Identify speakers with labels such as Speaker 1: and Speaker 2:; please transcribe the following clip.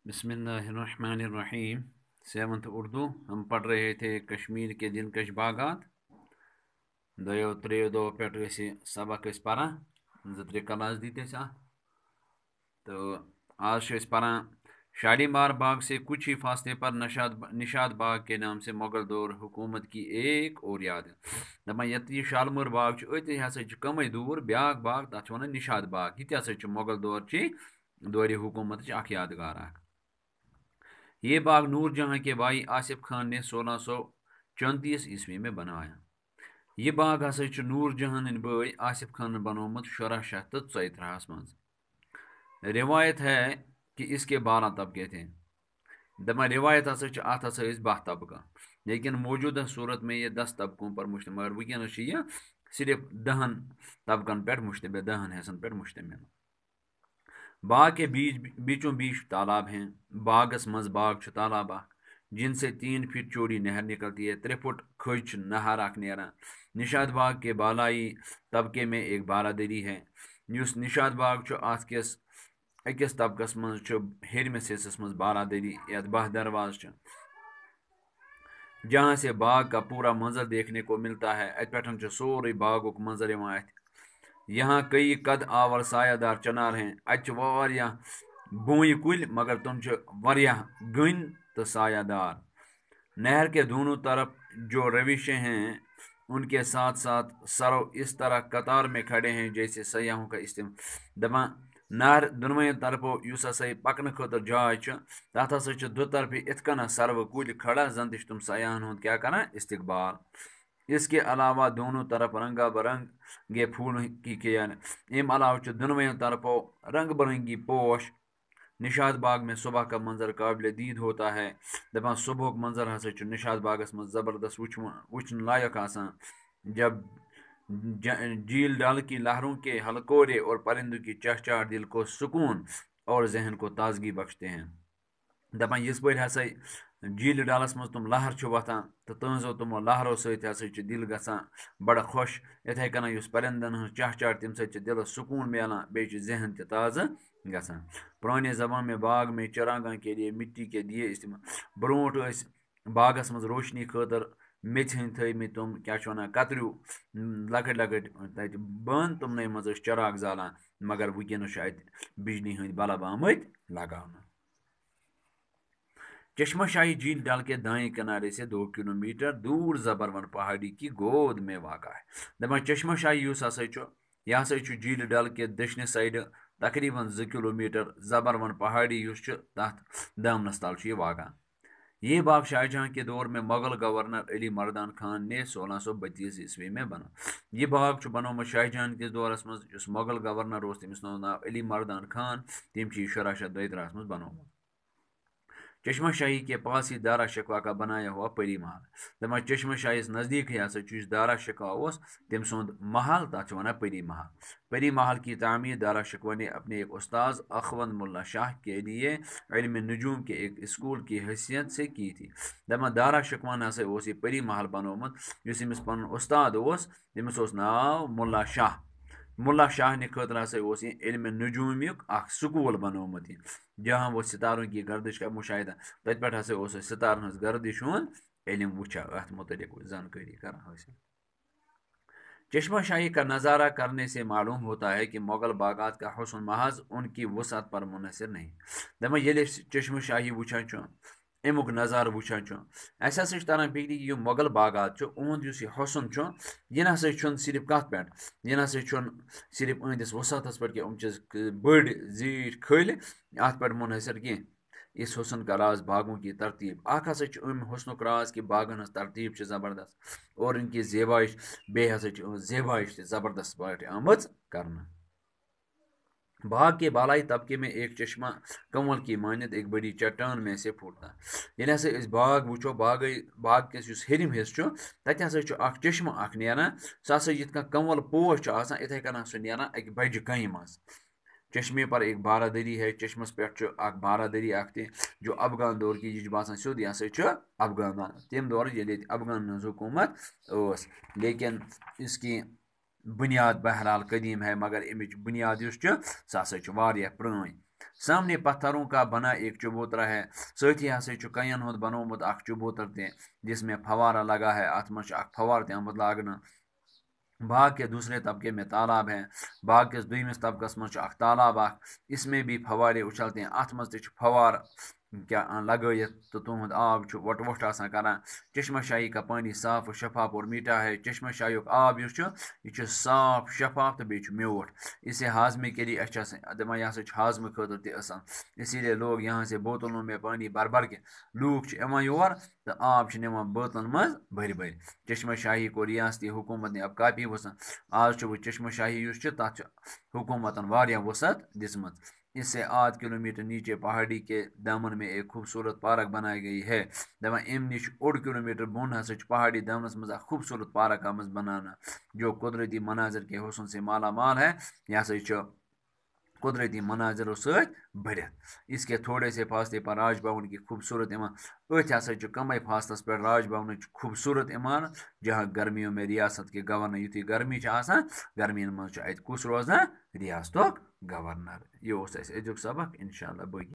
Speaker 1: बिस्मिल्लाहिर्रहमानिर्रहीम। सेवंथ उर्दू हम पढ़ रहे थे कश्मीर के दिलकश बागात। दो त्रेयो दो पे सबक पारान जो त्रे क्लास दीते तो आज पारान शालीमार बाग से कुछ ही फासले पर निशाद बाग के नाम से मुगल दौर हुकूमत की एक और याद दपान ये शालमर बाग अति हसा कम दूर ब्या बाग तथ वन निशाद बाग ये मुगल दौर ची दौर हुकूमत यादगार। ये बाग नूर जहाँ के भाई आसिफ खान ने 1634 ईस्वी में बनवाया। ये बाग हसा नूर जहाँ भाई आसिफ खान बनोमुत 1634 मज। रिवायत है कि इसके 12 तबके थे। दपा रिवायत अत बह तबका, लेकिन मौजूदा सूरत में ये 10 तबकों पर मुश्तमिल, मगर वनस यह सिर्फ 10 तबकन पे मुश्तमिल, 10 हिस्सन पे मुश्तमिल। बाग के बीचों बीच तालाब हैं। बागस मज बाग तालाब जिनसे 3 फीट चौड़ी नहर निकलती है। 3 फुट खज नहर नेरा। निशाद बाग के बालाई तबके में एक बारादरी है। निशाद बाग अस अकिस तबकस मज हेरमिस हिस्सस मज बारादरी या बह दरवाज जहाँ से बाग का पूरा मंजर देखने को मिलता है। अत सोरे बागुक मंजर यहाँ कई कद आवर सायादार चनार हैं। अ बोई कुल मगर तुम गन तो सायादार। नहर के दोनों तरफ जो रविशें हैं उनके साथ साथ सरव इस तरह कतार में खड़े हैं जैसे सयाहों का इस्तेमाल। दपा नहर दोनों तरफों युस हसा पकन खतर जाय तथ हसा दो तरफ इतकन सरव कुल खड़ा जन तुम सयाहन हुंद क्या कर इस्तकबाल। इसके अलावा दोनों तरफ रंगा बरंगे फूल की कियान। अम अलावा दोनों तरफों रंग बरंगी पोश। निशाद बाग में सुबह का मंजर काबिल दीद होता है। दपान सुबह मंजर हसा निशाद बागस में ज़बरदस्त वुचन लायक आसान, जब झील डल की लहरों के हलकोरे और परिंदों की चहचहाट दिल को सुकून और जहन को ताजगी बख्शते हैं। दपान इस पे हसा झील डालस मज तुम लहर वथान तो तहजो तुमो लहरों सत दिल गसान बड़ खुश। इथे कन परिंदन हज चहचहाट तम दिल सुकून मिलान बे जहन ताज़ गसान। पुराने ज़माने में बाग में चरागाह के लिए मिट्टी के दिए इस्तेमाल। ब्रोट बागस मज रोशनी खतर मेथ हंद थमित तुम क्या वन कतरू लकट लकट तत बंद तुमन मज चराग जालान, मगर वनस बिजली हंद बल्ब आमत लगान। चश्मा शाही झील डल के दाएं किनारे से 2 किलोमीटर दूर जबरवन पहाड़ी की गोद में वाक़ा है। दपान चश्मा शाही यह हसा झील डल के दक्षिण साइड तकरीबन 2 किलोमीटर जबरवन पहाड़ी तथ दामनस तल वाक़ा। ये बाग शाहजहाँ के दौर में मुगल गवर्नर अली मर्दान खान ने 1632 ईस्वी में बना। यह बाग बनोमुत शाहजहाँ के दौरस मज मुगल गवर्नर तमिस नाव अली मर्दान खान, तम 1632 मज बनोमुत। चश्मा शाही के पास ही दारा शिकवा का बनाया हुआ परी महल। दपा चश्मा शाही नज़दीक ही हसा दारा शिकवा तम सुंद महल तथ वन परी महल। परी महल की तामीर दारा शिकवा ने अपने एक उस्ताद अखवंद मुल्ला शाह के लिए इल्म नजूम के एक स्कूल की हैसियत से की थी। दपा दारा शिकवा हसा परी महल बनोमुत इस पन उस्ताद तमिस नाव मुल्ला शाह। मुल्ला शाह ने खतर हसा इल्म नजूमिक स्कूल बनोमुत जहाँ वो सितारों की गर्दिश का मुशाहिदा तत पे हसा सितारन हज गर्दिश हूँ इल्म वुचा अत मुतलिक जानकारी कर हासिल। चश्मा शाही का नज़ारा करने से मालूम होता है कि मुगल बागात का हुस्न महज उनकी वसअत पर मुनहसर नहीं। दपा ये चश्मा शाही वुचान अमुक नज़ार वुचान अस हसा तरह फिक्र कि मुगल बागात उहद हुस्न यह ना सिर्फ कत पे यह ना सिर्फ अहंदिस वसअतस पे बड़ जीठ खल अत पे मुनहसर की। इस हुस्न का राज बागों की तरतीब हसा हुस्न राज की बागन हज तरतीब ज़बरदस्त और इनकी जेबाइश बे हसा जेबाइश ज़बरदस्त पार्ट आमज करना। बाग के बालाई तबके में एक चश्मा कमल की मानियत एक बड़ी चट्टान में से फूटता। ये हसा बाग वो बाग किस हेरम हिस्स तत हसा चश्मा नारान सह हसा यिथ कमल पोश इथे कन सह नारान अक बज कई मज। चश्मे पर एक बारादरी है। चश्मस पे बारादरी जो अफगान दौर की यह बसान सोद यह हसा अफगान तम दौर ये अफगान हुकूमत लेकिन इसकी बुनियाद बहरहाल कदीम है, मगर अमिच बुनियाद सह हसा पुरान। سامنے پتھروں کا بنا ایک چبوترا ہے، ساتھی ہسا چھ کین ہند بنومت اخ چبوتر تہ جس میں فوارہ لگا ہے، ات مز اخ فوار تہ آمت لاگنہ۔ باغ کے دوسرے طبقے میں تالاب ہیں، باغ کے دویمس طبقس مز اخ تالاب اخ، اس میں بھی فوارے اچھلتے ہیں، ات مز تہ فوار کیا لگائت تو تہد آب وٹ وٹ آسان کران۔ چشمہ شاہی کا پانی صاف و شفاف اور میٹھا ہے، چشمہ شاہی آب یہ صاف شفاف تو بیچ میوٹ، اسے ہاضمے کے لیے اچھا دپان یہ ہسا ہاضمہ خاطر تہ اصل، اسی لیے لوگ یہاں سے بوتلوں میں پانی بھر بھر کے لوگ یوان یور تو آب نوان بوتلن مز بھر بھر۔ چشمہ شاہی کو ریاستی حکومت نے اب کافی وسعت، آج وہ چشمہ شاہی تک حکومتن واریاہ وسعت دسمت۔ اس سے 8 کلومیٹر نیچے پہاڑی کے دامن میں ایک خوبصورت پارک بنائی گئی ہے، دپان ام نش 1 کلومیٹر بون ہسا پہاڑی دامنس مز اخ خوبصورت پارک آمز بنانا جو قدرتی مناظر کے حسن سے مالا مال ہے، یہ ہسا قدرتی مناظروں ست بھرت۔ اس کے تھوڑے سے فاصلے پر راج بھون کی خوبصورت عمارت، ات ہسا کمے فاصلس پر راج بھون خوبصورت عمارت، جہاں گرمیوں میں ریاست کے گورنر یتھی گرمی آسان گرمین مز ات کس روزان ریاست گورنر۔ یہ اس ازیک سبق، انشاءاللہ باقی